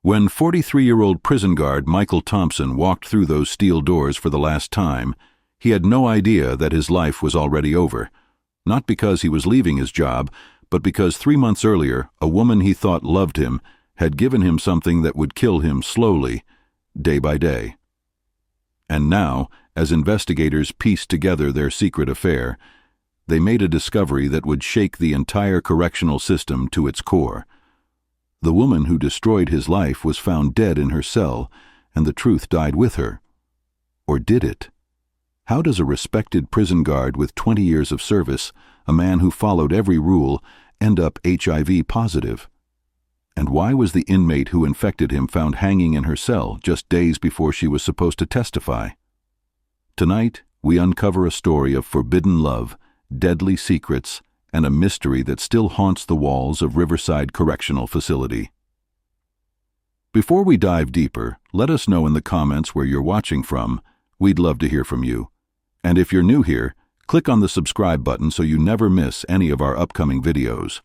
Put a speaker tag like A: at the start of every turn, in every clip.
A: When 43-year-old prison guard Michael Thompson walked through those steel doors for the last time, he had no idea that his life was already over. Not because he was leaving his job, but because 3 months earlier, a woman he thought loved him had given him something that would kill him slowly, day by day. And now, as investigators pieced together their secret affair, they made a discovery that would shake the entire correctional system to its core. The woman who destroyed his life was found dead in her cell, and the truth died with her. Or did it? How does a respected prison guard with 20 years of service, a man who followed every rule, end up HIV positive? And why was the inmate who infected him found hanging in her cell just days before she was supposed to testify? Tonight, we uncover a story of forbidden love, deadly secrets, and a mystery that still haunts the walls of Riverside Correctional Facility. Before we dive deeper, let us know in the comments where you're watching from. We'd love to hear from you. And if you're new here, click on the subscribe button so you never miss any of our upcoming videos.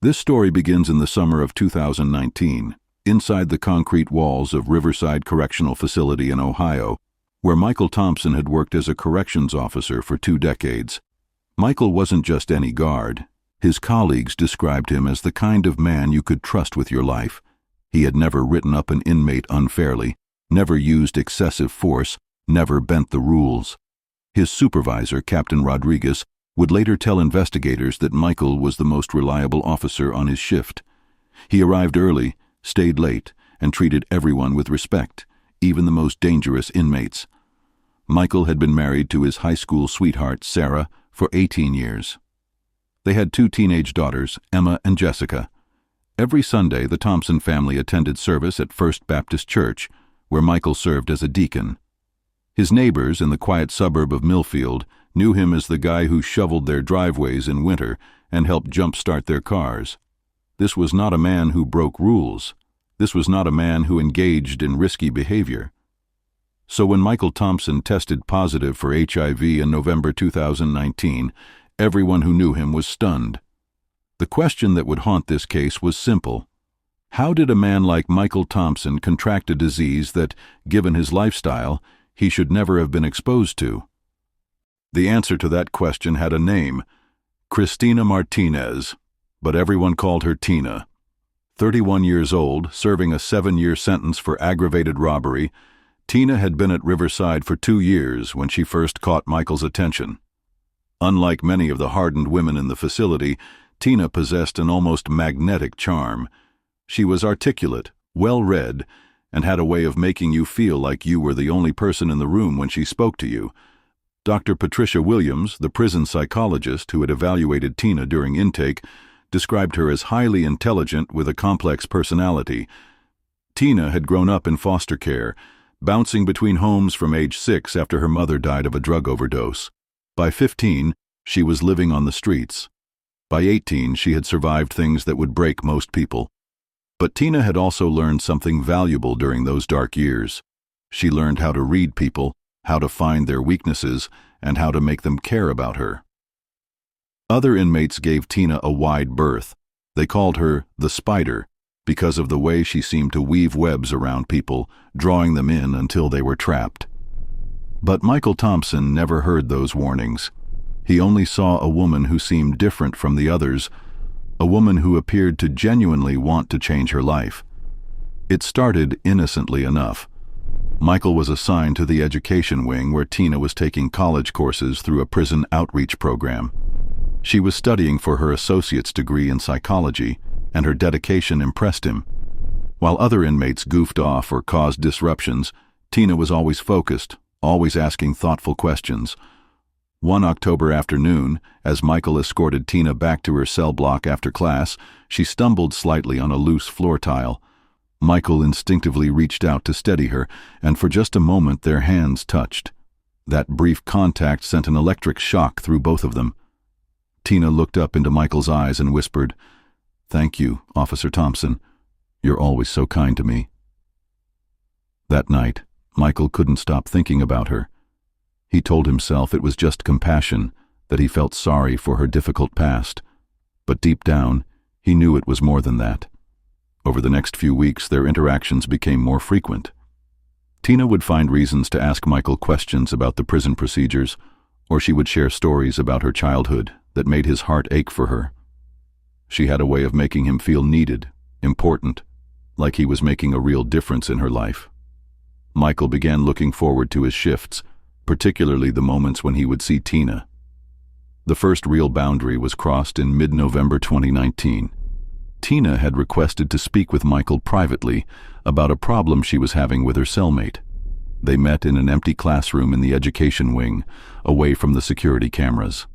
A: This story begins in the summer of 2019, inside the concrete walls of Riverside Correctional Facility in Ohio, where Michael Thompson had worked as a corrections officer for 2 decades. Michael wasn't just any guard. His colleagues described him as the kind of man you could trust with your life. He had never written up an inmate unfairly, never used excessive force, never bent the rules. His supervisor, Captain Rodriguez, would later tell investigators that Michael was the most reliable officer on his shift. He arrived early, stayed late, and treated everyone with respect, even the most dangerous inmates. Michael had been married to his high school sweetheart, Sarah, for 18 years. They had 2 teenage daughters, Emma and Jessica. Every Sunday, the Thompson family attended service at First Baptist Church, where Michael served as a deacon. His neighbors in the quiet suburb of Millfield knew him as the guy who shoveled their driveways in winter and helped jump-start their cars. This was not a man who broke rules. This was not a man who engaged in risky behavior. So when Michael Thompson tested positive for HIV in November 2019, everyone who knew him was stunned. The question that would haunt this case was simple. How did a man like Michael Thompson contract a disease that, given his lifestyle, he should never have been exposed to? The answer to that question had a name, Christina Martinez, but everyone called her Tina. 31 years old, serving a 7-year sentence for aggravated robbery, Tina had been at Riverside for 2 years when she first caught Michael's attention. Unlike many of the hardened women in the facility, Tina possessed an almost magnetic charm. She was articulate, well-read, and had a way of making you feel like you were the only person in the room when she spoke to you. Dr. Patricia Williams, the prison psychologist who had evaluated Tina during intake, described her as highly intelligent with a complex personality. Tina had grown up in foster care, bouncing between homes from age 6 after her mother died of a drug overdose. By 15, she was living on the streets. By 18, she had survived things that would break most people. But Tina had also learned something valuable during those dark years. She learned how to read people, how to find their weaknesses, and how to make them care about her. Other inmates gave Tina a wide berth. They called her the Spider, because of the way she seemed to weave webs around people, drawing them in until they were trapped. But Michael Thompson never heard those warnings. He only saw a woman who seemed different from the others, a woman who appeared to genuinely want to change her life. It started innocently enough. Michael was assigned to the education wing where Tina was taking college courses through a prison outreach program. She was studying for her associate's degree in psychology, and her dedication impressed him. While other inmates goofed off or caused disruptions, Tina was always focused, always asking thoughtful questions. One October afternoon, as Michael escorted Tina back to her cell block after class, she stumbled slightly on a loose floor tile. Michael instinctively reached out to steady her, and for just a moment their hands touched. That brief contact sent an electric shock through both of them. Tina looked up into Michael's eyes and whispered, "Thank you, Officer Thompson. You're always so kind to me." That night, Michael couldn't stop thinking about her. He told himself it was just compassion, that he felt sorry for her difficult past. But deep down, he knew it was more than that. Over the next few weeks, their interactions became more frequent. Tina would find reasons to ask Michael questions about the prison procedures, or she would share stories about her childhood that made his heart ache for her. She had a way of making him feel needed, important, like he was making a real difference in her life. Michael began looking forward to his shifts, particularly the moments when he would see Tina. The first real boundary was crossed in mid-November 2019. Tina had requested to speak with Michael privately about a problem she was having with her cellmate. They met in an empty classroom in the education wing, away from the security cameras.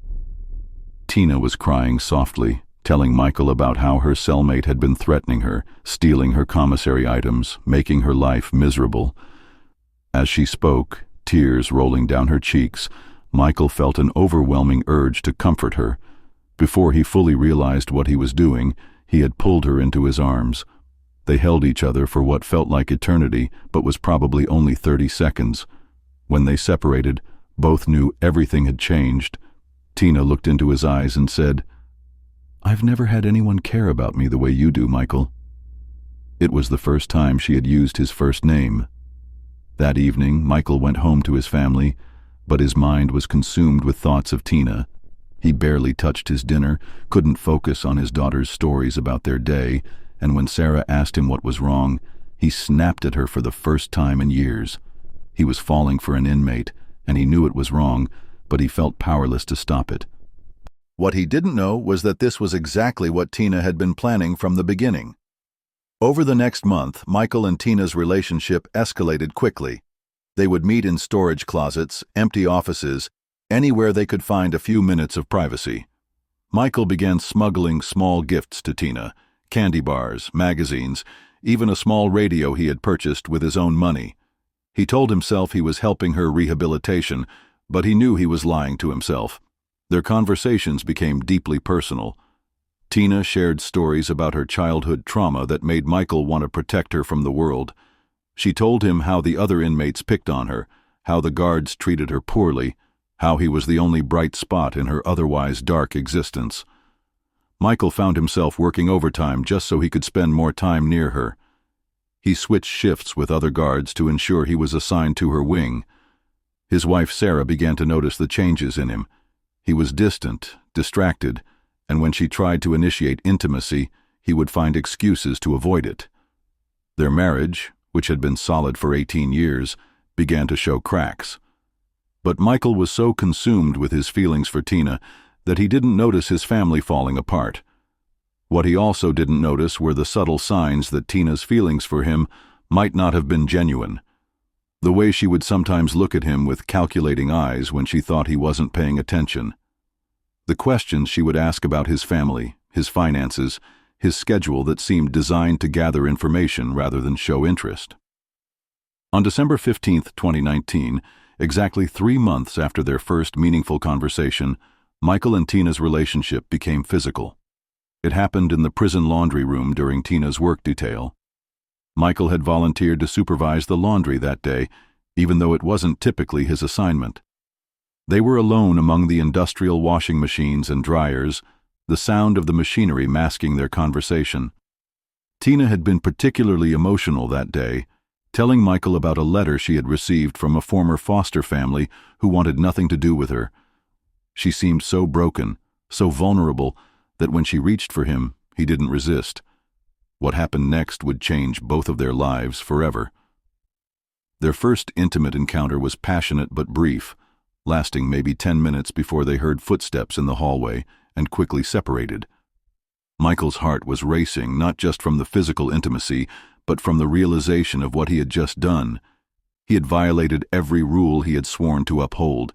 A: Tina was crying softly, telling Michael about how her cellmate had been threatening her, stealing her commissary items, making her life miserable. As she spoke, tears rolling down her cheeks, Michael felt an overwhelming urge to comfort her. Before he fully realized what he was doing, he had pulled her into his arms. They held each other for what felt like eternity, but was probably only 30 seconds. When they separated, both knew everything had changed. Tina looked into his eyes and said, "I've never had anyone care about me the way you do, Michael." It was the first time she had used his first name. That evening, Michael went home to his family, but his mind was consumed with thoughts of Tina. He barely touched his dinner, couldn't focus on his daughter's stories about their day, and when Sarah asked him what was wrong, he snapped at her for the first time in years. He was falling for an inmate, and he knew it was wrong, but he felt powerless to stop it. What he didn't know was that this was exactly what Tina had been planning from the beginning. Over the next month, Michael and Tina's relationship escalated quickly. They would meet in storage closets, empty offices, anywhere they could find a few minutes of privacy. Michael began smuggling small gifts to Tina, candy bars, magazines, even a small radio he had purchased with his own money. He told himself he was helping her rehabilitation, but he knew he was lying to himself. Their conversations became deeply personal. Tina shared stories about her childhood trauma that made Michael want to protect her from the world. She told him how the other inmates picked on her, how the guards treated her poorly, how he was the only bright spot in her otherwise dark existence. Michael found himself working overtime just so he could spend more time near her. He switched shifts with other guards to ensure he was assigned to her wing. His wife Sarah began to notice the changes in him. He was distant, distracted, and when she tried to initiate intimacy, he would find excuses to avoid it. Their marriage, which had been solid for 18 years, began to show cracks. But Michael was so consumed with his feelings for Tina that he didn't notice his family falling apart. What he also didn't notice were the subtle signs that Tina's feelings for him might not have been genuine. The way she would sometimes look at him with calculating eyes when she thought he wasn't paying attention. The questions she would ask about his family, his finances, his schedule that seemed designed to gather information rather than show interest. On December 15, 2019, exactly 3 months after their first meaningful conversation, Michael and Tina's relationship became physical. It happened in the prison laundry room during Tina's work detail. Michael had volunteered to supervise the laundry that day, even though it wasn't typically his assignment. They were alone among the industrial washing machines and dryers, the sound of the machinery masking their conversation. Tina had been particularly emotional that day, telling Michael about a letter she had received from a former foster family who wanted nothing to do with her. She seemed so broken, so vulnerable, that when she reached for him, he didn't resist. What happened next would change both of their lives forever. Their first intimate encounter was passionate but brief, lasting maybe 10 minutes before they heard footsteps in the hallway and quickly separated. Michael's heart was racing, not just from the physical intimacy, but from the realization of what he had just done. He had violated every rule he had sworn to uphold.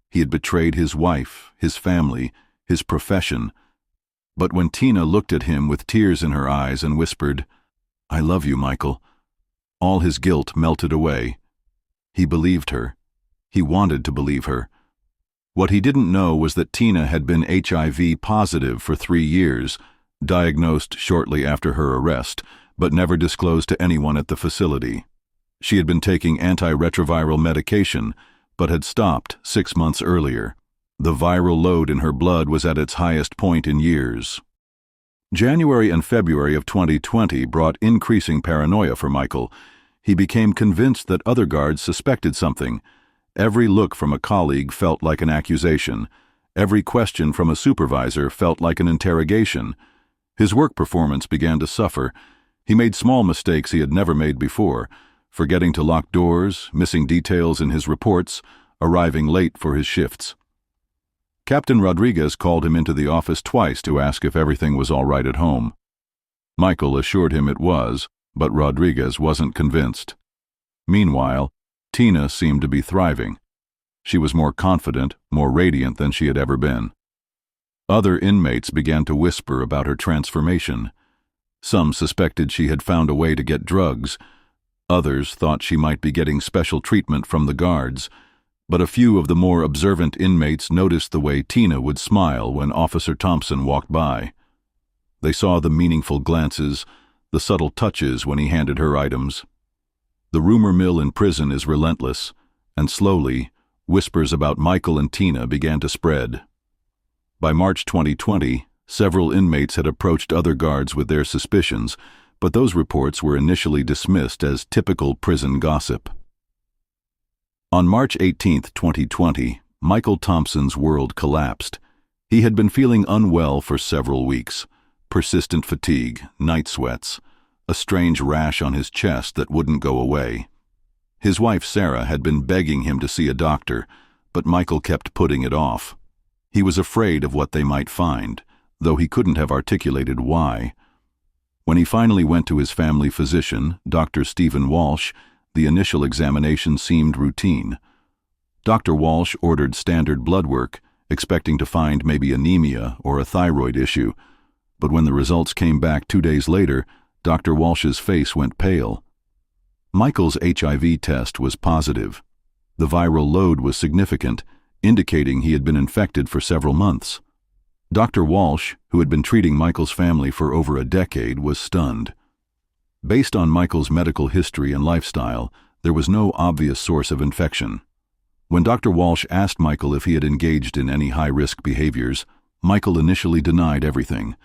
A: He had betrayed his wife, his family, his profession. But when Tina looked at him with tears in her eyes and whispered, "I love you, Michael," all his guilt melted away. He believed her. He wanted to believe her. What he didn't know was that Tina had been HIV positive for 3 years, diagnosed shortly after her arrest, but never disclosed to anyone at the facility. She had been taking antiretroviral medication, but had stopped 6 months earlier. The viral load in her blood was at its highest point in years. January and February of 2020 brought increasing paranoia for Michael. He became convinced that other guards suspected something. Every look from a colleague felt like an accusation. Every question from a supervisor felt like an interrogation. His work performance began to suffer. He made small mistakes he had never made before, forgetting to lock doors, missing details in his reports, arriving late for his shifts. Captain Rodriguez called him into the office twice to ask if everything was all right at home. Michael assured him it was, but Rodriguez wasn't convinced. Meanwhile, Tina seemed to be thriving. She was more confident, more radiant than she had ever been. Other inmates began to whisper about her transformation. Some suspected she had found a way to get drugs. Others thought she might be getting special treatment from the guards. But a few of the more observant inmates noticed the way Tina would smile when Officer Thompson walked by. They saw the meaningful glances, the subtle touches when he handed her items. The rumor mill in prison is relentless, and slowly, whispers about Michael and Tina began to spread. By March 2020, several inmates had approached other guards with their suspicions, but those reports were initially dismissed as typical prison gossip. On March 18, 2020, Michael Thompson's world collapsed. He had been feeling unwell for several weeks. Persistent fatigue, night sweats, a strange rash on his chest that wouldn't go away. His wife Sarah had been begging him to see a doctor, but Michael kept putting it off. He was afraid of what they might find, though he couldn't have articulated why. When he finally went to his family physician, Dr. Stephen Walsh, the initial examination seemed routine. Dr. Walsh ordered standard blood work, expecting to find maybe anemia or a thyroid issue, but when the results came back 2 days later, Dr. Walsh's face went pale. Michael's HIV test was positive. The viral load was significant, indicating he had been infected for several months. Dr. Walsh, who had been treating Michael's family for over a decade, was stunned. Based on Michael's medical history and lifestyle, there was no obvious source of infection. When Dr. Walsh asked Michael if he had engaged in any high-risk behaviors, Michael initially denied everything.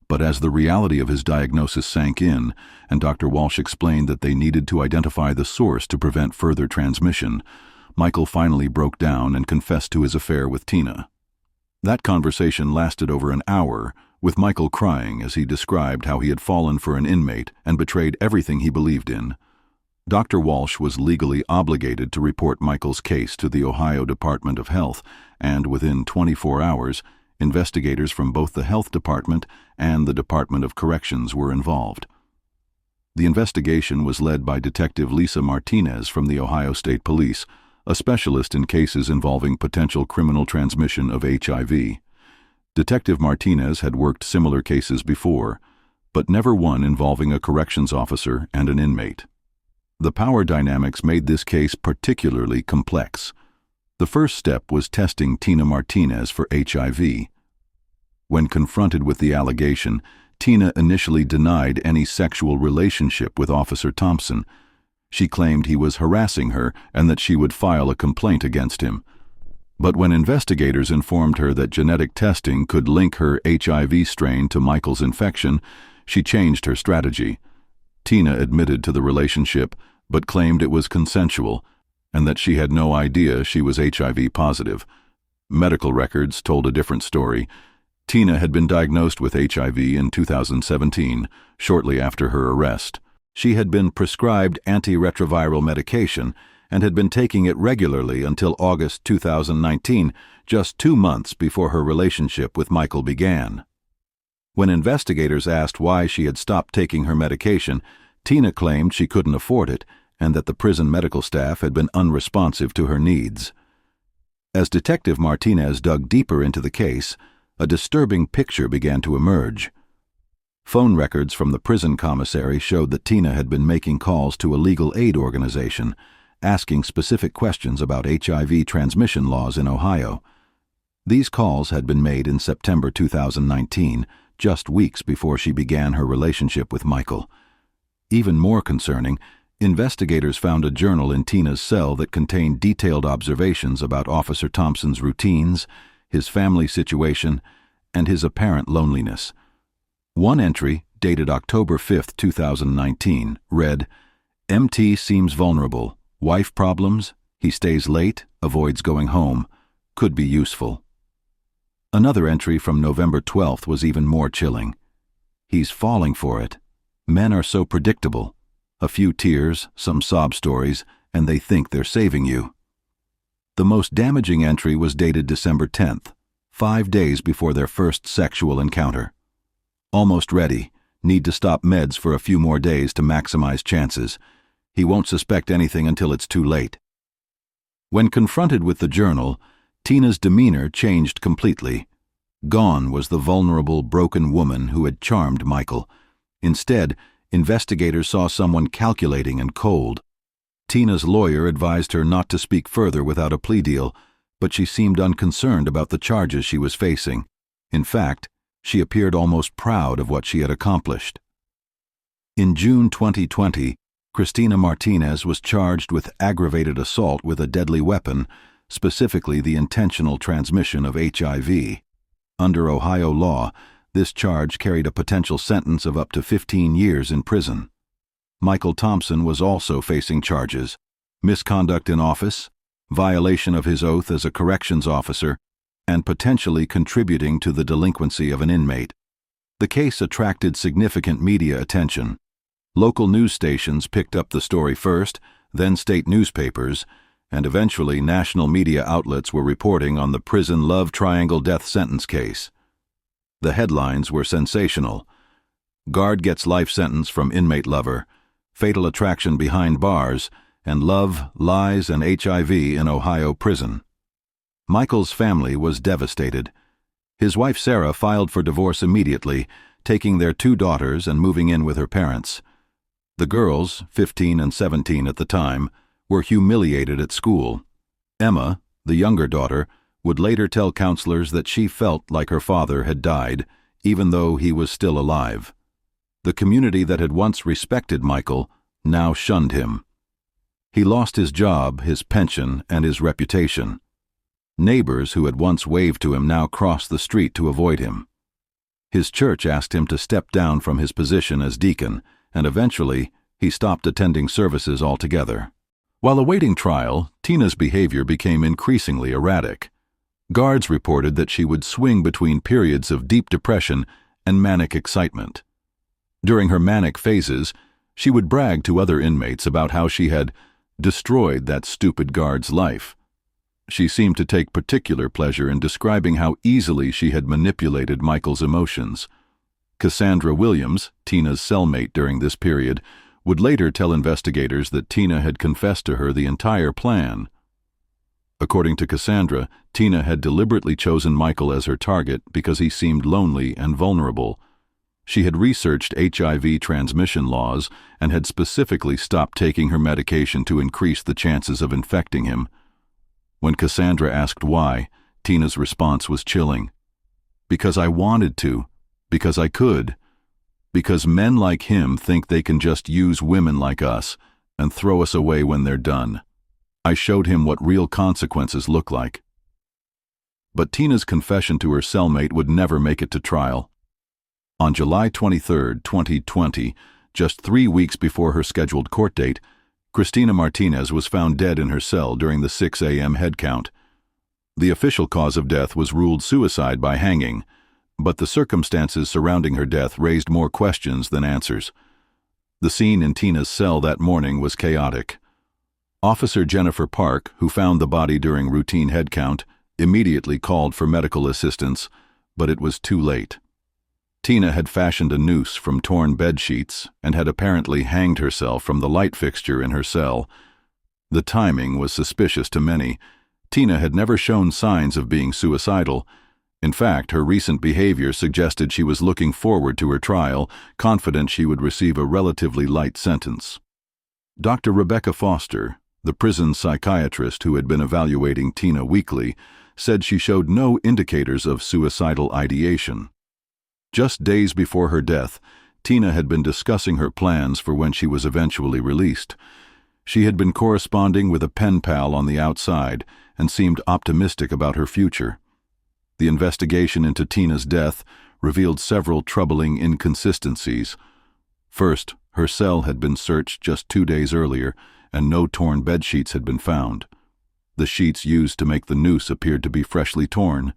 A: But as the reality of his diagnosis sank in, and Dr. Walsh explained that they needed to identify the source to prevent further transmission, Michael finally broke down and confessed to his affair with Tina. That conversation lasted over an hour, with Michael crying as he described how he had fallen for an inmate and betrayed everything he believed in. Dr. Walsh was legally obligated to report Michael's case to the Ohio Department of Health, and within 24 hours, investigators from both the Health Department and the Department of Corrections were involved. The investigation was led by Detective Lisa Martinez from the Ohio State Police, a specialist in cases involving potential criminal transmission of HIV. Detective Martinez had worked similar cases before, but never one involving a corrections officer and an inmate. The power dynamics made this case particularly complex. The first step was testing Tina Martinez for HIV. When confronted with the allegation, Tina initially denied any sexual relationship with Officer Thompson. She claimed he was harassing her and that she would file a complaint against him. But when investigators informed her that genetic testing could link her HIV strain to Michael's infection, she changed her strategy. Tina admitted to the relationship, but claimed it was consensual, and that she had no idea she was HIV positive. Medical records told a different story. Tina had been diagnosed with HIV in 2017, shortly after her arrest. She had been prescribed antiretroviral medication and had been taking it regularly until August 2019, just 2 months before her relationship with Michael began. When investigators asked why she had stopped taking her medication, Tina claimed she couldn't afford it and that the prison medical staff had been unresponsive to her needs. As Detective Martinez dug deeper into the case, a disturbing picture began to emerge. Phone records from the prison commissary showed that Tina had been making calls to a legal aid organization, asking specific questions about HIV transmission laws in Ohio. These calls had been made in September 2019, just weeks before she began her relationship with Michael. Even more concerning, investigators found a journal in Tina's cell that contained detailed observations about Officer Thompson's routines, his family situation, and his apparent loneliness. One entry, dated October 5, 2019, read, "MT seems vulnerable. Wife problems. He stays late, avoids going home. Could be useful." Another entry from November 12th was even more chilling. "He's falling for it. Men are so predictable. A few tears, some sob stories, and they think they're saving you." The most damaging entry was dated December 10th, 5 days before their first sexual encounter. "Almost ready. Need to stop meds for a few more days to maximize chances. He won't suspect anything until it's too late." When confronted with the journal, Tina's demeanor changed completely. Gone was the vulnerable, broken woman who had charmed Michael. Instead, investigators saw someone calculating and cold. Tina's lawyer advised her not to speak further without a plea deal, but she seemed unconcerned about the charges she was facing. In fact, she appeared almost proud of what she had accomplished. In June 2020, Cristina Martinez was charged with aggravated assault with a deadly weapon, specifically the intentional transmission of HIV. Under Ohio law, this charge carried a potential sentence of up to 15 years in prison. Michael Thompson was also facing charges: misconduct in office, violation of his oath as a corrections officer, and potentially contributing to the delinquency of an inmate. The case attracted significant media attention. Local news stations picked up the story first, then state newspapers, and eventually national media outlets were reporting on the prison love triangle death sentence case. The headlines were sensational: "Guard gets life sentence from inmate lover," "Fatal attraction behind bars," and "Love, lies, and HIV in Ohio prison." Michael's family was devastated. His wife Sarah filed for divorce immediately, taking their 2 daughters and moving in with her parents. The girls, 15 and 17 at the time, were humiliated at school. Emma, the younger daughter, would later tell counselors that she felt like her father had died, even though he was still alive. The community that had once respected Michael now shunned him. He lost his job, his pension, and his reputation. Neighbors who had once waved to him now crossed the street to avoid him. His church asked him to step down from his position as deacon, and eventually he stopped attending services altogether. While awaiting trial, Tina's behavior became increasingly erratic. Guards reported that she would swing between periods of deep depression and manic excitement. During her manic phases, she would brag to other inmates about how she had destroyed that stupid guard's life. She seemed to take particular pleasure in describing how easily she had manipulated Michael's emotions. Cassandra Williams, Tina's cellmate during this period, would later tell investigators that Tina had confessed to her the entire plan. According to Cassandra, Tina had deliberately chosen Michael as her target because he seemed lonely and vulnerable. She had researched HIV transmission laws and had specifically stopped taking her medication to increase the chances of infecting him. When Cassandra asked why, Tina's response was chilling. "Because I wanted to. Because I could. Because men like him think they can just use women like us and throw us away when they're done. I showed him what real consequences look like." But Tina's confession to her cellmate would never make it to trial. On July 23, 2020, just 3 weeks before her scheduled court date, Cristina Martinez was found dead in her cell during the 6 a.m. head count. The official cause of death was ruled suicide by hanging, but the circumstances surrounding her death raised more questions than answers. The scene in Tina's cell that morning was chaotic. Officer Jennifer Park, who found the body during routine head count, immediately called for medical assistance, but it was too late. Tina had fashioned a noose from torn bed sheets and had apparently hanged herself from the light fixture in her cell. The timing was suspicious to many. Tina had never shown signs of being suicidal. In fact, her recent behavior suggested she was looking forward to her trial, confident she would receive a relatively light sentence. Dr. Rebecca Foster, the prison psychiatrist who had been evaluating Tina weekly, said she showed no indicators of suicidal ideation. Just days before her death, Tina had been discussing her plans for when she was eventually released. She had been corresponding with a pen pal on the outside and seemed optimistic about her future. The investigation into Tina's death revealed several troubling inconsistencies. First, her cell had been searched just 2 days earlier, and no torn bedsheets had been found. The sheets used to make the noose appeared to be freshly torn.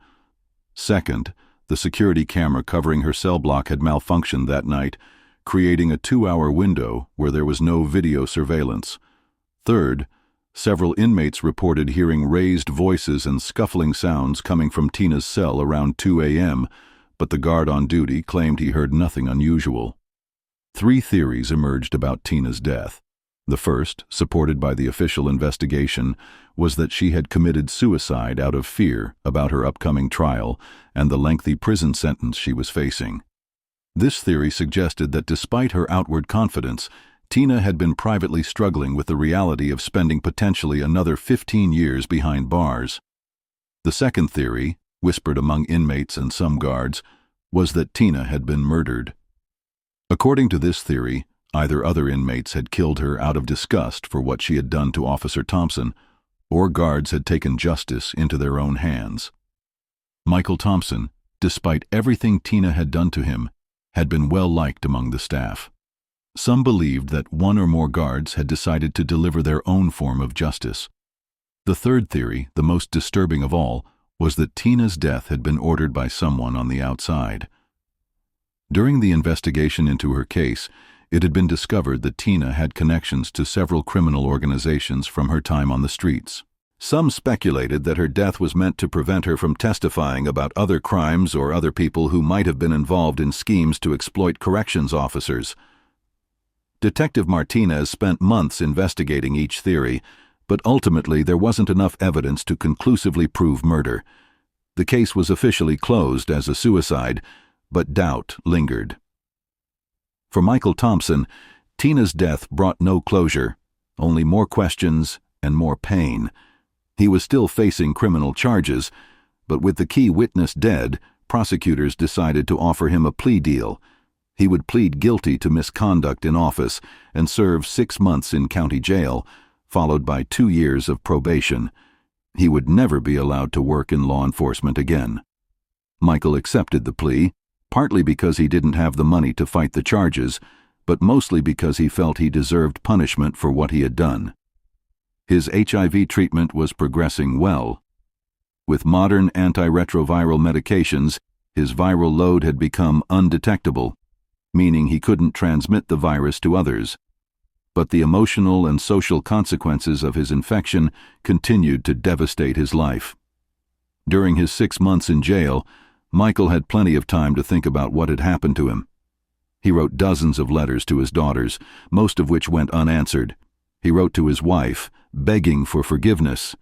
A: Second, the security camera covering her cell block had malfunctioned that night, creating a 2-hour window where there was no video surveillance. Third, several inmates reported hearing raised voices and scuffling sounds coming from Tina's cell around 2 a.m., but the guard on duty claimed he heard nothing unusual. 3 theories emerged about Tina's death. The first, supported by the official investigation, was that she had committed suicide out of fear about her upcoming trial and the lengthy prison sentence she was facing. This theory suggested that despite her outward confidence, Tina had been privately struggling with the reality of spending potentially another 15 years behind bars. The second theory, whispered among inmates and some guards, was that Tina had been murdered. According to this theory, either other inmates had killed her out of disgust for what she had done to Officer Thompson, or guards had taken justice into their own hands. Michael Thompson, despite everything Tina had done to him, had been well liked among the staff. Some believed that one or more guards had decided to deliver their own form of justice. The third theory, the most disturbing of all, was that Tina's death had been ordered by someone on the outside. During the investigation into her case, it had been discovered that Tina had connections to several criminal organizations from her time on the streets. Some speculated that her death was meant to prevent her from testifying about other crimes or other people who might have been involved in schemes to exploit corrections officers. Detective Martinez spent months investigating each theory, but ultimately there wasn't enough evidence to conclusively prove murder. The case was officially closed as a suicide, but doubt lingered. For Michael Thompson, Tina's death brought no closure, only more questions and more pain. He was still facing criminal charges, but with the key witness dead, prosecutors decided to offer him a plea deal. He would plead guilty to misconduct in office and serve 6 months in county jail, followed by 2 years of probation. He would never be allowed to work in law enforcement again. Michael accepted the plea, partly because he didn't have the money to fight the charges, but mostly because he felt he deserved punishment for what he had done. His HIV treatment was progressing well. With modern antiretroviral medications, his viral load had become undetectable, meaning he couldn't transmit the virus to others. But the emotional and social consequences of his infection continued to devastate his life. During his 6 months in jail, Michael had plenty of time to think about what had happened to him. He wrote dozens of letters to his daughters, most of which went unanswered. He wrote to his wife, begging for forgiveness,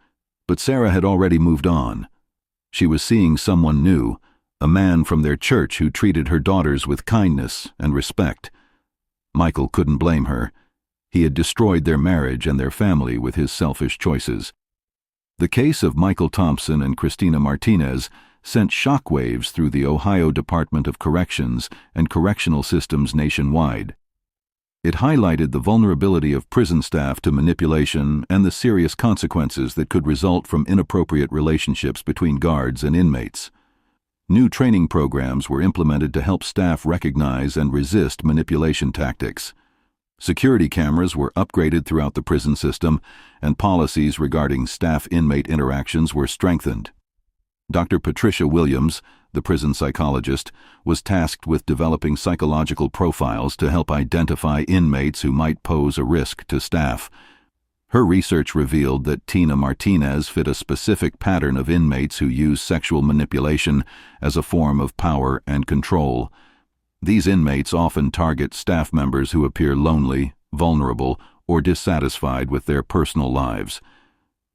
A: but Sarah had already moved on. She was seeing someone new, a man from their church who treated her daughters with kindness and respect. Michael couldn't blame her. He had destroyed their marriage and their family with his selfish choices. The case of Michael Thompson and Christina Martinez sent shockwaves through the Ohio Department of Corrections and correctional systems nationwide. It highlighted the vulnerability of prison staff to manipulation and the serious consequences that could result from inappropriate relationships between guards and inmates. New training programs were implemented to help staff recognize and resist manipulation tactics. Security cameras were upgraded throughout the prison system, and policies regarding staff-inmate interactions were strengthened. Dr. Patricia Williams, the prison psychologist, was tasked with developing psychological profiles to help identify inmates who might pose a risk to staff. Her research revealed that Tina Martinez fit a specific pattern of inmates who use sexual manipulation as a form of power and control. These inmates often target staff members who appear lonely, vulnerable, or dissatisfied with their personal lives.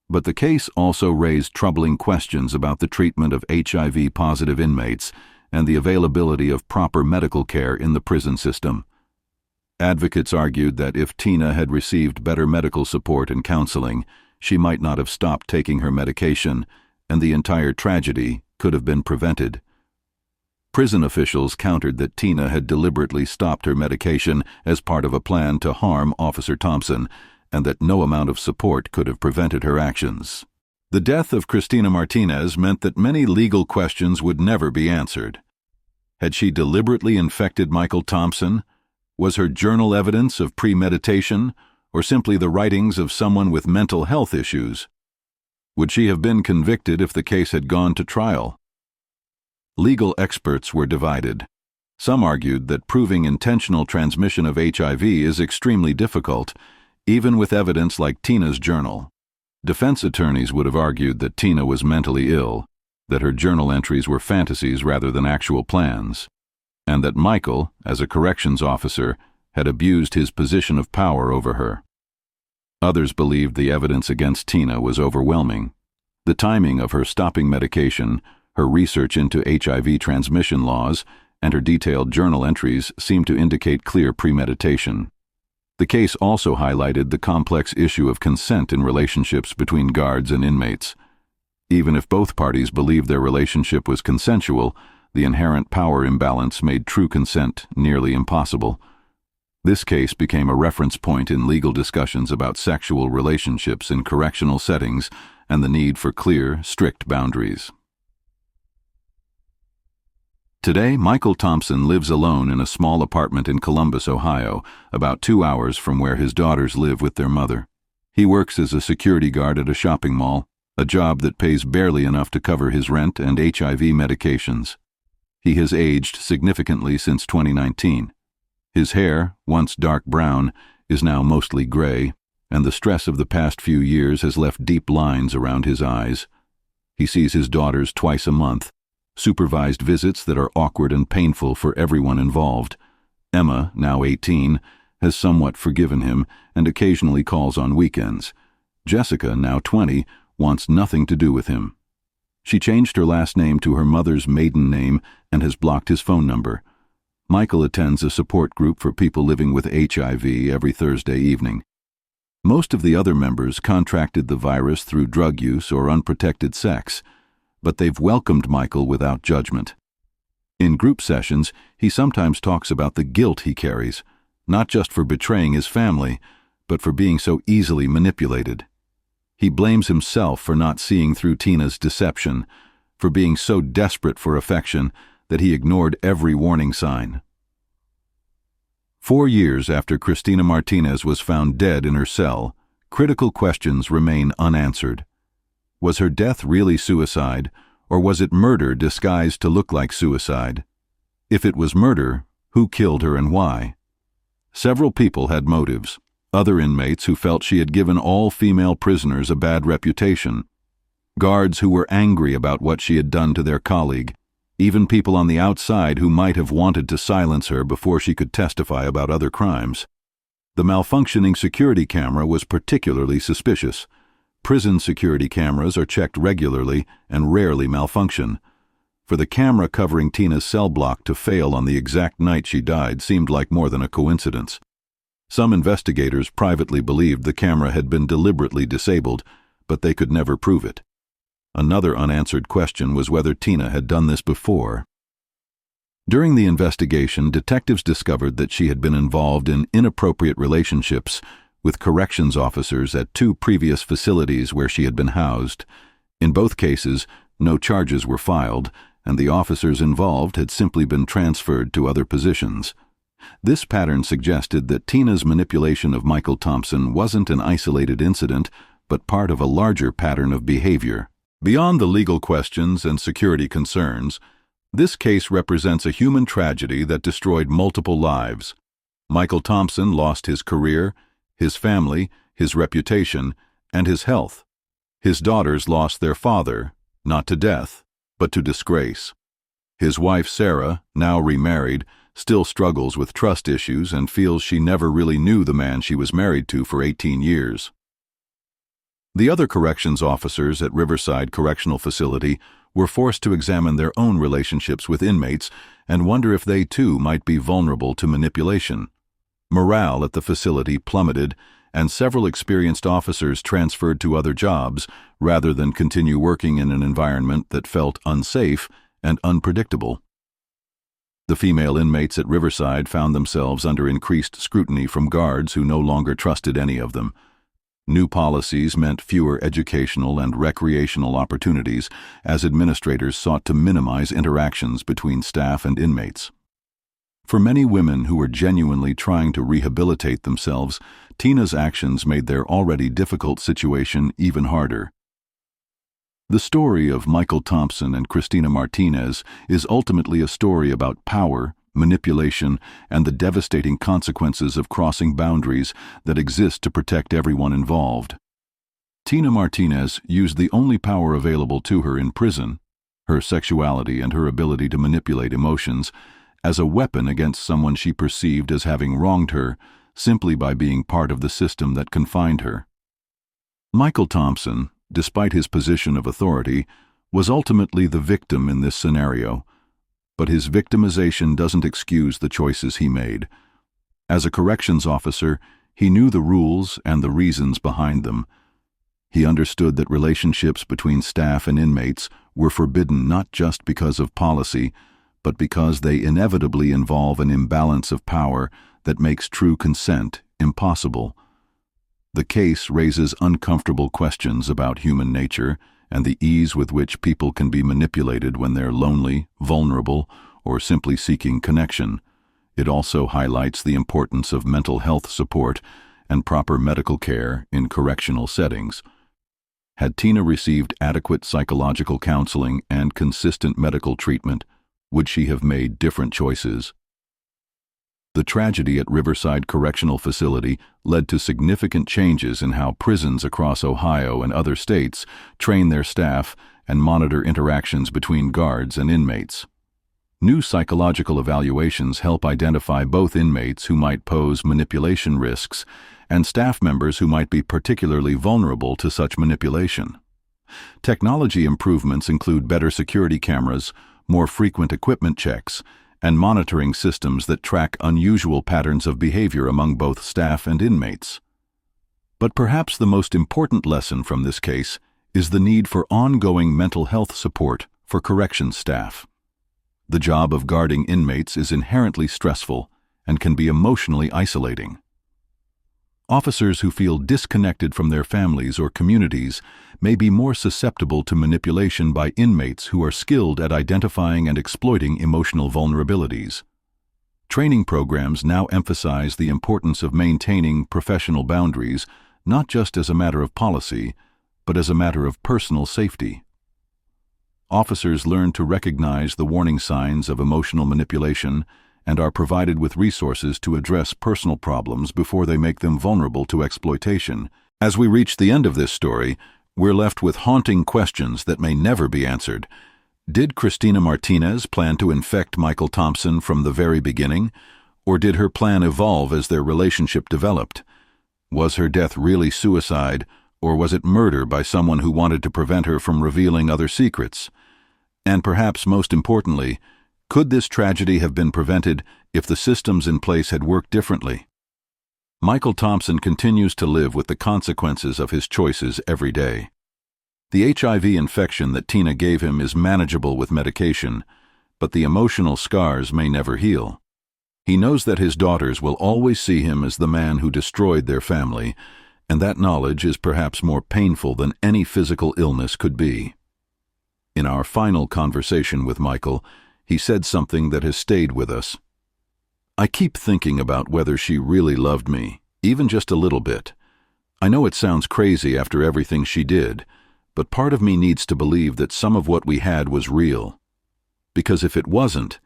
A: But the case also raised troubling questions about the treatment of HIV-positive inmates and the availability of proper medical care in the prison system. Advocates argued that if Tina had received better medical support and counseling, she might not have stopped taking her medication, and the entire tragedy could have been prevented. Prison officials countered that Tina had deliberately stopped her medication as part of a plan to harm Officer Thompson, and that no amount of support could have prevented her actions. The death of Christina Martinez meant that many legal questions would never be answered. Had she deliberately infected Michael Thompson? Was her journal evidence of premeditation, or simply the writings of someone with mental health issues? Would she have been convicted if the case had gone to trial? Legal experts were divided. Some argued that proving intentional transmission of HIV is extremely difficult, even with evidence like Tina's journal. Defense attorneys would have argued that Tina was mentally ill, that her journal entries were fantasies rather than actual plans, and that Michael, as a corrections officer, had abused his position of power over her. Others believed the evidence against Tina was overwhelming. The timing of her stopping medication, her research into HIV transmission laws, and her detailed journal entries seemed to indicate clear premeditation. The case also highlighted the complex issue of consent in relationships between guards and inmates. Even if both parties believed their relationship was consensual, the inherent power imbalance made true consent nearly impossible. This case became a reference point in legal discussions about sexual relationships in correctional settings and the need for clear, strict boundaries. Today, Michael Thompson lives alone in a small apartment in Columbus, Ohio, about 2 hours from where his daughters live with their mother. He works as a security guard at a shopping mall, a job that pays barely enough to cover his rent and HIV medications. He has aged significantly since 2019. His hair, once dark brown, is now mostly gray, and the stress of the past few years has left deep lines around his eyes. He sees his daughters twice a month, supervised visits that are awkward and painful for everyone involved. Emma, now 18, has somewhat forgiven him and occasionally calls on weekends. Jessica, now 20, wants nothing to do with him. She changed her last name to her mother's maiden name and has blocked his phone number. Michael attends a support group for people living with HIV every Thursday evening. Most of the other members contracted the virus through drug use or unprotected sex, but they've welcomed Michael without judgment. In group sessions, he sometimes talks about the guilt he carries, not just for betraying his family, but for being so easily manipulated. He blames himself for not seeing through Tina's deception, for being so desperate for affection that he ignored every warning sign. 4 years after Cristina Martinez was found dead in her cell, critical questions remain unanswered. Was her death really suicide, or was it murder disguised to look like suicide? If it was murder, who killed her and why? Several people had motives. Other inmates who felt she had given all female prisoners a bad reputation. Guards who were angry about what she had done to their colleague. Even people on the outside who might have wanted to silence her before she could testify about other crimes. The malfunctioning security camera was particularly suspicious. Prison security cameras are checked regularly and rarely malfunction. For the camera covering Tina's cell block to fail on the exact night she died seemed like more than a coincidence. Some investigators privately believed the camera had been deliberately disabled, but they could never prove it. Another unanswered question was whether Tina had done this before. During the investigation, detectives discovered that she had been involved in inappropriate relationships with corrections officers at 2 previous facilities where she had been housed. In both cases, no charges were filed, and the officers involved had simply been transferred to other positions. This pattern suggested that Tina's manipulation of Michael Thompson wasn't an isolated incident, but part of a larger pattern of behavior. Beyond the legal questions and security concerns, this case represents a human tragedy that destroyed multiple lives. Michael Thompson lost his career, his family, his reputation, and his health. His daughters lost their father, not to death, but to disgrace. His wife, Sarah, now remarried, still struggles with trust issues and feels she never really knew the man she was married to for 18 years. The other corrections officers at Riverside Correctional Facility were forced to examine their own relationships with inmates and wonder if they too might be vulnerable to manipulation. Morale at the facility plummeted, and several experienced officers transferred to other jobs rather than continue working in an environment that felt unsafe and unpredictable. The female inmates at Riverside found themselves under increased scrutiny from guards who no longer trusted any of them. New policies meant fewer educational and recreational opportunities as administrators sought to minimize interactions between staff and inmates. For many women who were genuinely trying to rehabilitate themselves, Tina's actions made their already difficult situation even harder. The story of Michael Thompson and Christina Martinez is ultimately a story about power, manipulation, and the devastating consequences of crossing boundaries that exist to protect everyone involved. Tina Martinez used the only power available to her in prison, her sexuality and her ability to manipulate emotions, as a weapon against someone she perceived as having wronged her simply by being part of the system that confined her. Michael Thompson, despite his position of authority, was ultimately the victim in this scenario, but his victimization doesn't excuse the choices he made. As a corrections officer, he knew the rules and the reasons behind them. He understood that relationships between staff and inmates were forbidden not just because of policy, but because they inevitably involve an imbalance of power that makes true consent impossible. The case raises uncomfortable questions about human nature and the ease with which people can be manipulated when they're lonely, vulnerable, or simply seeking connection. It also highlights the importance of mental health support and proper medical care in correctional settings. Had Tina received adequate psychological counseling and consistent medical treatment, would she have made different choices? The tragedy at Riverside Correctional Facility led to significant changes in how prisons across Ohio and other states train their staff and monitor interactions between guards and inmates. New psychological evaluations help identify both inmates who might pose manipulation risks and staff members who might be particularly vulnerable to such manipulation. Technology improvements include better security cameras, more frequent equipment checks, and monitoring systems that track unusual patterns of behavior among both staff and inmates. But perhaps the most important lesson from this case is the need for ongoing mental health support for corrections staff. The job of guarding inmates is inherently stressful and can be emotionally isolating. Officers who feel disconnected from their families or communities may be more susceptible to manipulation by inmates who are skilled at identifying and exploiting emotional vulnerabilities. Training programs now emphasize the importance of maintaining professional boundaries, not just as a matter of policy, but as a matter of personal safety. Officers learn to recognize the warning signs of emotional manipulation and are provided with resources to address personal problems before they make them vulnerable to exploitation. As we reach the end of this story, we're left with haunting questions that may never be answered. Did Christina Martinez plan to infect Michael Thompson from the very beginning, or did her plan evolve as their relationship developed? Was her death really suicide, or was it murder by someone who wanted to prevent her from revealing other secrets? And perhaps most importantly, could this tragedy have been prevented if the systems in place had worked differently? Michael Thompson continues to live with the consequences of his choices every day. The HIV infection that Tina gave him is manageable with medication, but the emotional scars may never heal. He knows that his daughters will always see him as the man who destroyed their family, and that knowledge is perhaps more painful than any physical illness could be. In our final conversation with Michael, he said something that has stayed with us. I keep thinking about whether she really loved me, even just a little bit. I know it sounds crazy after everything she did, but part of me needs to believe that some of what we had was real. Because if it wasn't,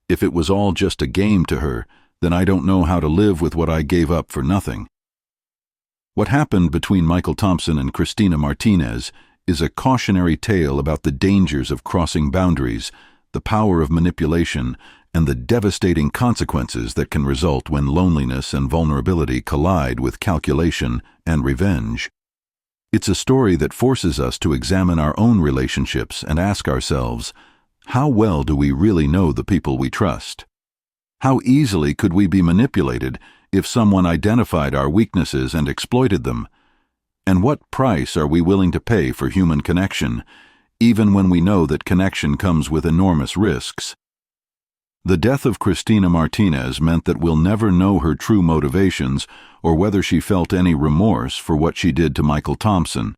A: if it was all just a game to her, then I don't know how to live with what I gave up for nothing. What happened between Michael Thompson and Christina Martinez is a cautionary tale about the dangers of crossing boundaries, the power of manipulation, and the devastating consequences that can result when loneliness and vulnerability collide with calculation and revenge. It's a story that forces us to examine our own relationships and ask ourselves, how well do we really know the people we trust? How easily could we be manipulated if someone identified our weaknesses and exploited them? And what price are we willing to pay for human connection, even when we know that connection comes with enormous risks? The death of Cristina Martinez meant that we'll never know her true motivations or whether she felt any remorse for what she did to Michael Thompson.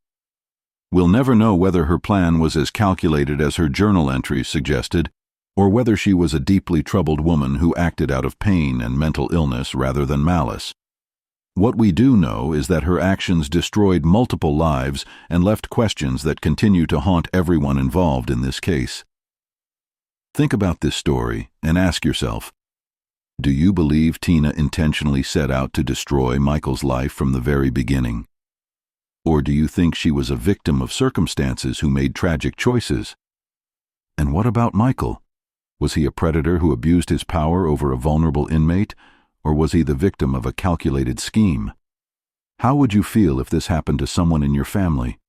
A: We'll never know whether her plan was as calculated as her journal entries suggested, or whether she was a deeply troubled woman who acted out of pain and mental illness rather than malice. What we do know is that her actions destroyed multiple lives and left questions that continue to haunt everyone involved in this case. Think about this story and ask yourself, do you believe Tina intentionally set out to destroy Michael's life from the very beginning? Or do you think she was a victim of circumstances who made tragic choices? And what about Michael? Was he a predator who abused his power over a vulnerable inmate, or was he the victim of a calculated scheme? How would you feel if this happened to someone in your family?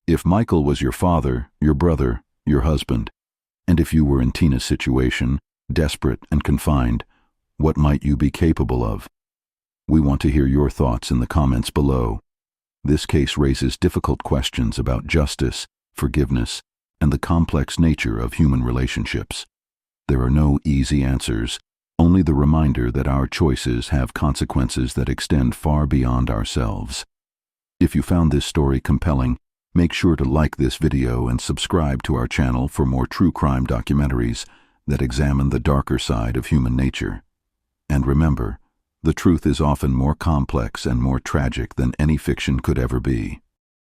A: If Michael was your father, your brother, your husband, and if you were in Tina's situation, desperate and confined, what might you be capable of? We want to hear your thoughts in the comments below. This case raises difficult questions about justice, forgiveness, and the complex nature of human relationships. There are no easy answers, only the reminder that our choices have consequences that extend far beyond ourselves. If you found this story compelling, make sure to like this video and subscribe to our channel for more true crime documentaries that examine the darker side of human nature. And remember, the truth is often more complex and more tragic than any fiction could ever be.